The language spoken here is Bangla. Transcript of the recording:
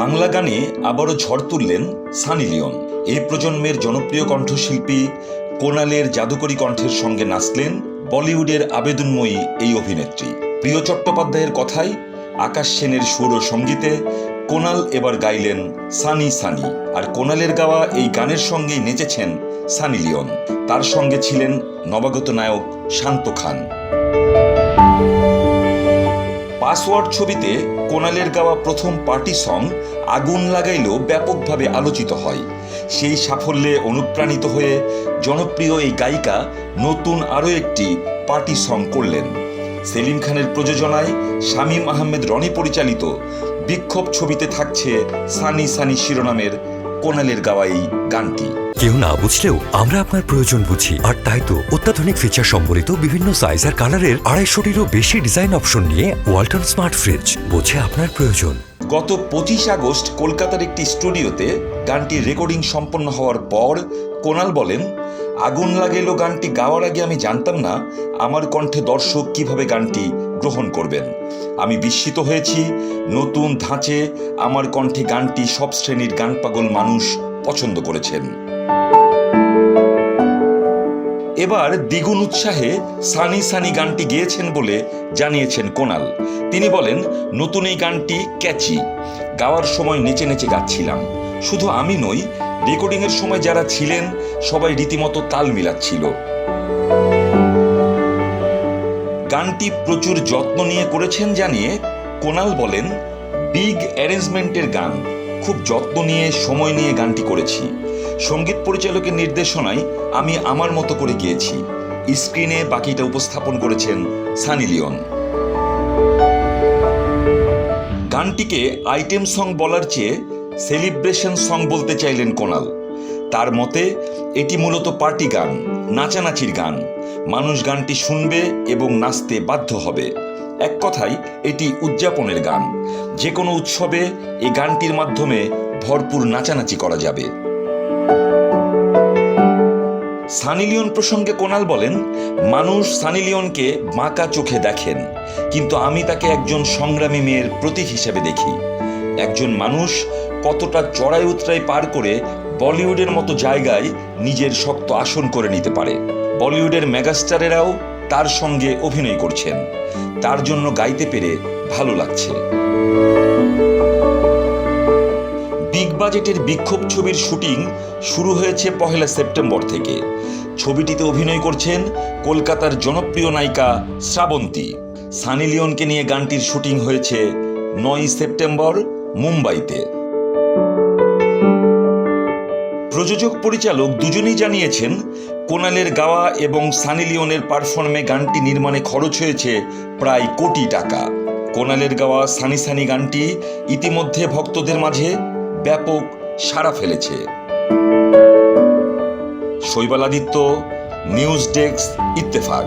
বাংলা গানে আবারও ঝড় তুললেন সানি লিওন। এই প্রজন্মের জনপ্রিয় কণ্ঠশিল্পী কোনালের জাদুকরী কণ্ঠের সঙ্গে নাচলেন বলিউডের আবেদনময়ী এই অভিনেত্রী। প্রিয় চট্টোপাধ্যায়ের কথায় আকাশ সেনের সুর ও সঙ্গীতে কোনাল এবার গাইলেন সানি সানি। আর কোনালের গাওয়া এই গানের সঙ্গেই নেচেছেন সানি লিওন। তার সঙ্গে ছিলেন নবাগত নায়ক শান্ত খান। পাসওয়ার্ড ছবিতে কোনালের গাওয়া প্রথম পার্টি সং আগুন লাগাইলেও ব্যাপকভাবে আলোচিত হয়। সেই সাফল্যে অনুপ্রাণিত হয়ে জনপ্রিয় এই গায়িকা নতুন আরও একটি পার্টি সং করলেন। সেলিম খানের প্রযোজনায় শামীম আহমেদ রনি পরিচালিত বিক্ষোভ ছবিতে থাকছে সানি সানি শিরোনামের কোনালের গাওয়া এই গানটি। কেউ না বুঝলেও আমরা আপনার প্রয়োজন বুঝি, আর তাই তো অত্যাধুনিক ফিচার সম্বলিত বিভিন্ন সাইজ আর কালারের 250-টিরও বেশি ডিজাইন অপশন নিয়ে ওয়ালটন স্মার্ট ফ্রিজ বোঝে আপনার প্রয়োজন। গত 25 আগস্ট কলকাতার একটি স্টুডিওতে গানটির রেকর্ডিং সম্পন্ন হওয়ার পর কোনাল বলেন, আগুন লাগেলো গানটি গাওয়ার আগে আমি জানতাম না আমার কণ্ঠে দর্শক কিভাবে গানটি গ্রহণ করবেন। আমি বিস্মিত হয়েছি। নতুন ধাঁচে আমার কণ্ঠে গানটি সব শ্রেণীর গান পাগল মানুষ পছন্দ করেছেন। এবার দ্বিগুণ উৎসাহে সানি সানি গানটি গেয়েছেন বলে জানিয়েছেন কোনাল। তিনি বলেন, নতুন এই গানটি ক্যাচি। গাওয়ার সময় নেচে নেচে গাচ্ছিলাম। শুধু আমি নই, রেকর্ডিংয়ের সময় যারা ছিলেন সবাই রীতিমতো তাল মিলাচ্ছিল। গানটি প্রচুর যত্ন নিয়ে করেছেন জানিয়ে কোনাল বলেন, বিগ অ্যারেঞ্জমেন্টের গান, খুব যত্ন নিয়ে সময় নিয়ে গানটি করেছি। সঙ্গীত পরিচালকের নির্দেশনায় আমি আমার মতো করে গিয়েছি। স্ক্রিনে বাকিটা উপস্থাপন করেছেন সানি লিওন। গানটিকে আইটেম সং বলার চেয়ে সেলিব্রেশন সং বলতে চাইলেন কোনাল। তার মতে এটি মূলত পার্টি গান, নাচানাচির গান। মানুষ গানটি শুনবে এবং নাচতে বাধ্য হবে। এক কথায় এটি উদযাপনের গান। যে কোনো উৎসবে এই গানটির মাধ্যমে ভরপুর নাচানাচি করা যাবে। সানি লিওন প্রসঙ্গে কোনাল বলেন, মানুষ সানি লিওনকে বাঁকা চোখে দেখেন, কিন্তু আমি তাকে একজন সংগ্রামী মেয়ের প্রতীক হিসেবে দেখি। একজন মানুষ কতটা চড়াই উতরাই পার করে বলিউডের মতো জায়গায় নিজের শক্ত আসন করে নিতে পারে। বলিউডের মেগাস্টারেরাও তার সঙ্গে অভিনয় করছেন। তার জন্য গাইতে পেরে ভালো লাগছে। বিগ বাজেটের বিক্ষোভ ছবির শুটিং শুরু হয়েছে 1 সেপ্টেম্বর থেকে। ছবিটিতে অভিনয় করছেন কলকাতার জনপ্রিয় নায়িকা শ্রাবন্তী। সানি লিওনকে নিয়ে গানটির শুটিং হয়েছে 9 সেপ্টেম্বর মুম্বাইতে। প্রযোজক পরিচালক দুজনেই জানিয়েছেন, কোনালের গাওয়া এবং সানি লিওনের পারফর্মে গানটি নির্মাণে খরচ হয়েছে প্রায় কোটি টাকা। কোনালের গাওয়া সানি সানি গানটি ইতিমধ্যে ভক্তদের মাঝে ব্যাপক সাড়া ফেলেছে। শৈবাল আদিত্য, নিউজ ডেস্ক, ইত্তেফাক।